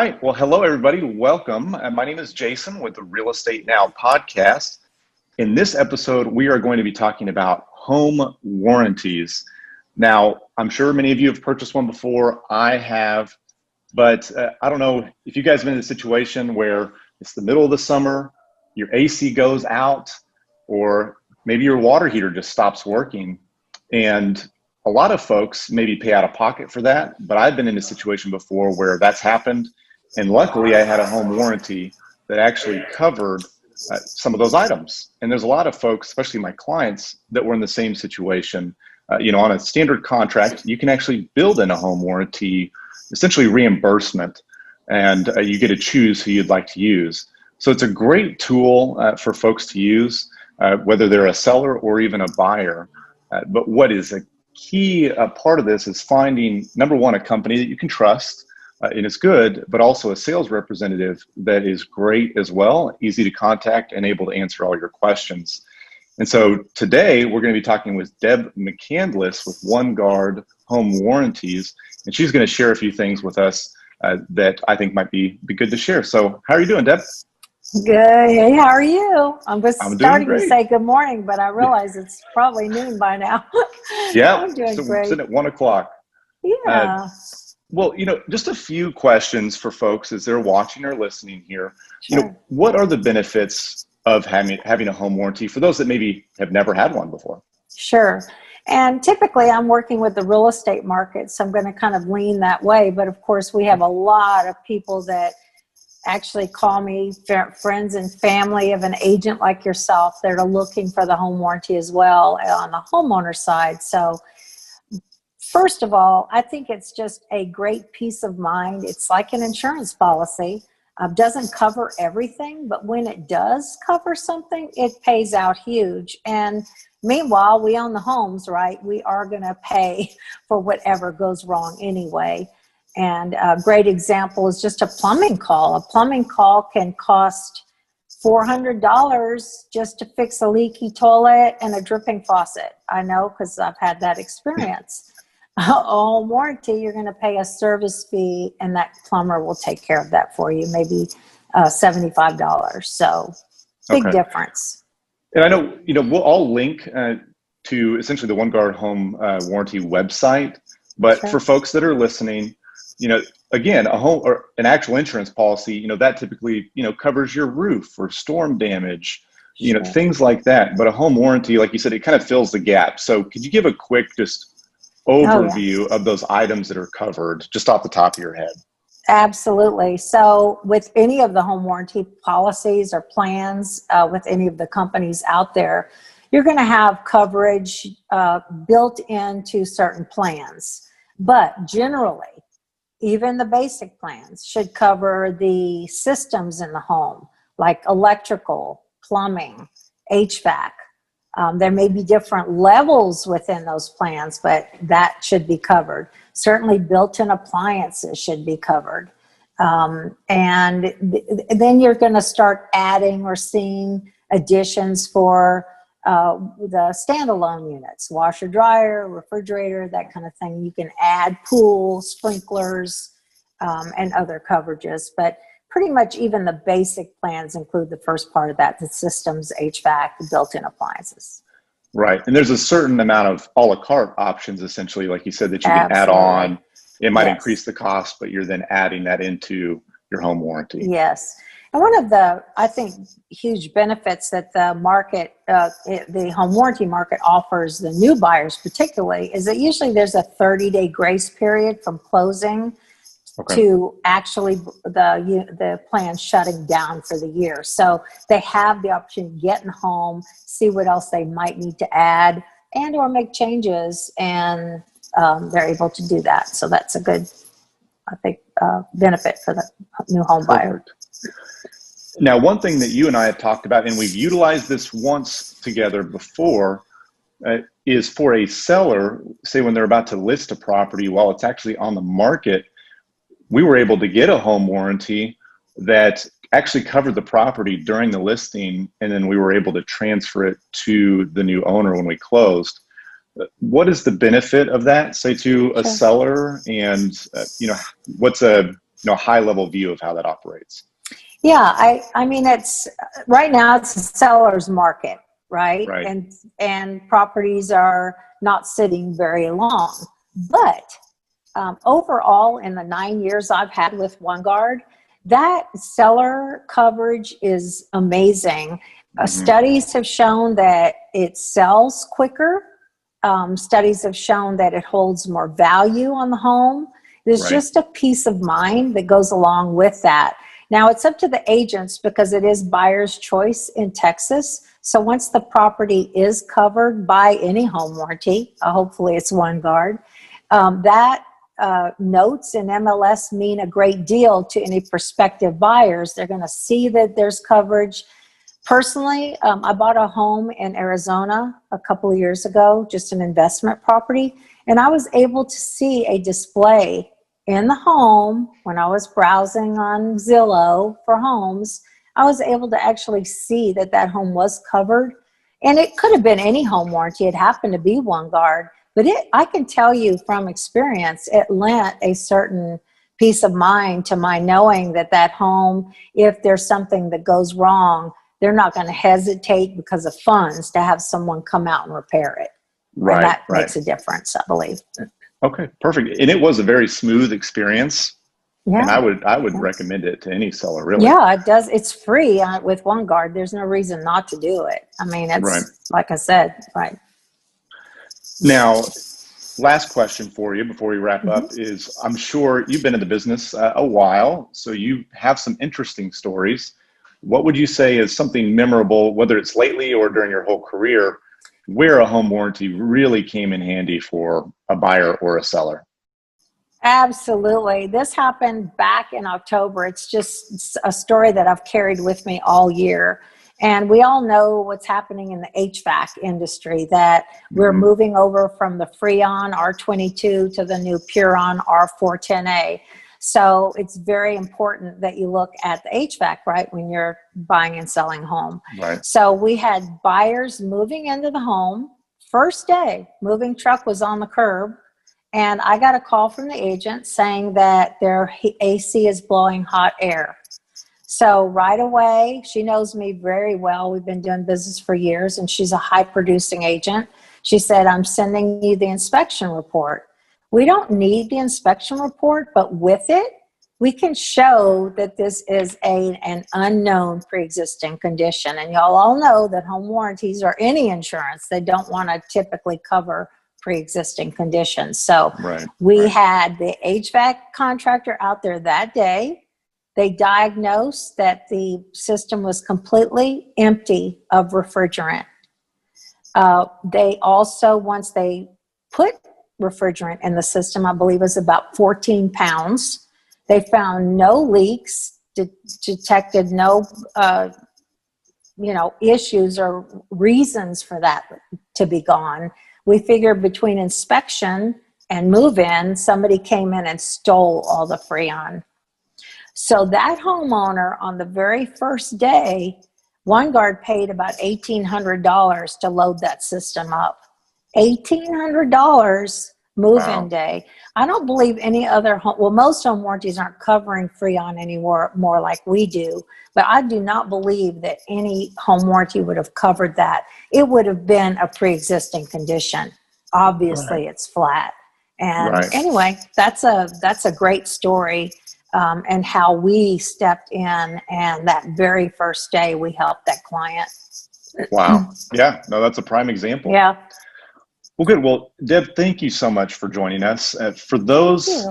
right. Well, hello, everybody. Welcome. My name is Jason with the Real Estate Now podcast. In this episode, we are going to be talking about home warranties. Now, I'm sure many of you have purchased one before. I have, but I don't know if you guys have been in a situation where it's the middle of the summer, your AC goes out, or maybe your water heater just stops working. And a lot of folks maybe pay out of pocket for that, but I've been in a situation before where that's happened. And luckily I had a home warranty that actually covered some of those items. And there's a lot of folks, especially my clients, that were in the same situation. On a standard contract, you can actually build in a home warranty, essentially reimbursement, and you get to choose who you'd like to use. So it's a great tool for folks to use, whether they're a seller or even a buyer. But what is a key part of this is finding, number one, a company that you can trust and is good, but also a sales representative that is great as well, easy to contact and able to answer all your questions. And so today we're going to be talking with Deb McCandless with OneGuard Home Warranties, and she's going to share a few things with us that I think might be good to share. So how are you doing, Deb? Good. Hey, how are you? I'm starting to great. say good morning, but I realize it's probably noon by now. Yeah, I'm doing so great. We're sitting at 1 o'clock. Yeah. Well, just a few questions for folks as they're watching or listening here. Sure. What are the benefits of having a home warranty for those that maybe have never had one before? Sure. And typically I'm working with the real estate market, so I'm going to kind of lean that way. But of course, we have a lot of people that actually call me, friends and family of an agent like yourself that are looking for the home warranty as well on the homeowner side. So first of all, I think it's just a great peace of mind. It's like an insurance policy. Doesn't cover everything, but when it does cover something, it pays out huge. And meanwhile, we own the homes, right? We are going to pay for whatever goes wrong anyway. And a great example is just a plumbing call. A plumbing call can cost $400 just to fix a leaky toilet and a dripping faucet. I know because I've had that experience. On warranty, you're going to pay a service fee, and that plumber will take care of that for you, maybe $75. So big difference. And I know, we'll all link to essentially the OneGuard Home Warranty website, but Sure. for folks that are listening, again, a home or an actual insurance policy, that typically, covers your roof or storm damage, Sure. things like that. But a home warranty, like you said, it kind of fills the gap. So could you give a quick just overview of those items that are covered just off the top of your head? Absolutely. So with any of the home warranty policies or plans with any of the companies out there, you're going to have coverage built into certain plans. But generally, even the basic plans should cover the systems in the home, like electrical, plumbing, HVAC. There may be different levels within those plans, but that should be covered. Certainly built-in appliances should be covered. And then you're going to start adding or seeing additions for the standalone units, washer, dryer, refrigerator, that kind of thing. You can add pool, sprinklers, and other coverages. But pretty much even the basic plans include the first part of that, the systems, HVAC, the built-in appliances. Right. And there's a certain amount of a la carte options, essentially, like you said, that you can add Absolutely. on. It might Yes. increase the cost, but you're then adding that into your home warranty. Yes. And one of the, I think, huge benefits that the market, the home warranty market offers the new buyers particularly, is that usually there's a 30-day grace period from closing to actually the plan shutting down for the year. So they have the opportunity to get in home, see what else they might need to add and or make changes, and they're able to do that. So that's a good, I think, benefit for the new home buyer. Now, one thing that you and I have talked about, and we've utilized this once together before, is for a seller, say when they're about to list a property while it's actually on the market, we were able to get a home warranty that actually covered the property during the listing, and then we were able to transfer it to the new owner when we closed. What is the benefit of that, say, to a seller? And, what's a high level view of how that operates. Yeah, I mean, it's right now it's a seller's market, right? Right. And properties are not sitting very long. But overall, in the 9 years I've had with OneGuard, that seller coverage is amazing. Studies have shown that it sells quicker. Studies have shown that it holds more value on the home. There's just a peace of mind that goes along with that. Now, it's up to the agents because it is buyer's choice in Texas. So once the property is covered by any home warranty, hopefully it's OneGuard, that notes in MLS mean a great deal to any prospective buyers. They're going to see that there's coverage. Personally, I bought a home in Arizona a couple of years ago, just an investment property, and I was able to see a display in the home when I was browsing on Zillow for homes. I was able to actually see that that home was covered, and it could have been any home warranty. It happened to be OneGuard, but I can tell you from experience, it lent a certain peace of mind to my knowing that that home, if there's something that goes wrong, they're not going to hesitate because of funds to have someone come out and repair it. Right. And that makes a difference, I believe. Okay, perfect. And it was a very smooth experience. Yeah. And I would recommend it to any seller, really. Yeah, it does. It's free with OneGuard. There's no reason not to do it. I mean, it's like I said, right. Now, last question for you before we wrap up is, I'm sure you've been in the business a while, so you have some interesting stories. What would you say is something memorable, whether it's lately or during your whole career, where a home warranty really came in handy for a buyer or a seller? Absolutely. This happened back in October. It's just a story that I've carried with me all year. And we all know what's happening in the HVAC industry, that we're moving over from the Freon R22 to the new Puron R410A. So it's very important that you look at the HVAC, right, when you're buying and selling a home. Right. So we had buyers moving into the home. First day, moving truck was on the curb. And I got a call from the agent saying that their AC is blowing hot air. So right away, she knows me very well. We've been doing business for years, and she's a high producing agent. She said, I'm sending you the inspection report. We don't need the inspection report, but with it, we can show that this is an unknown pre-existing condition. And y'all all know that home warranties or any insurance, they don't want to typically cover pre-existing conditions. So we had the HVAC contractor out there that day. They diagnosed that the system was completely empty of refrigerant. They also, once they put refrigerant in the system, I believe it was about 14 pounds. They found no leaks, detected no issues or reasons for that to be gone. We figured between inspection and move-in, somebody came in and stole all the Freon. So that homeowner, on the very first day, OneGuard paid about $1,800 to load that system up. $1,800 move-in day. I don't believe any other most home warranties aren't covering Freon anymore, more like we do, but I do not believe that any home warranty would have covered that. It would have been a pre-existing condition. Obviously, it's flat. And anyway, that's a great story, and how we stepped in, and that very first day we helped that client. Wow. Yeah, no, that's a prime example. Yeah. Well, good. Well, Deb, thank you so much for joining us. For those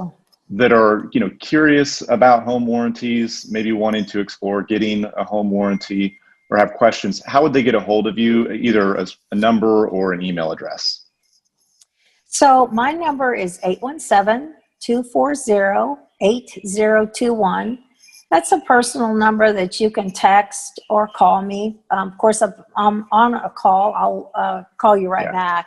that are, curious about home warranties, maybe wanting to explore getting a home warranty or have questions, how would they get a hold of you, either as a number or an email address? So my number is 817-240-8021. That's a personal number that you can text or call me. Of course, if I'm on a call, I'll call you right back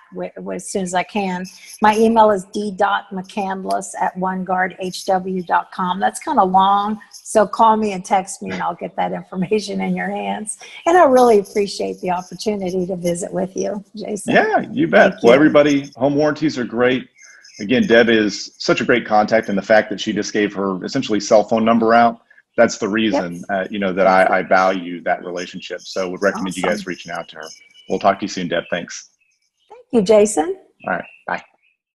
as soon as I can. My email is d.mccandles@oneguardhw.com. That's kind of long, so call me and text me, and I'll get that information in your hands. And I really appreciate the opportunity to visit with you, Jason. Yeah, you bet. Well, everybody, home warranties are great. Again, Deb is such a great contact, and the fact that she just gave her essentially cell phone number out, that's the Yep. reason, that I value that relationship. So would recommend you Awesome. guys reaching out to her. We'll talk to you soon, Deb. Thanks. Thank you, Jason. All right. Bye.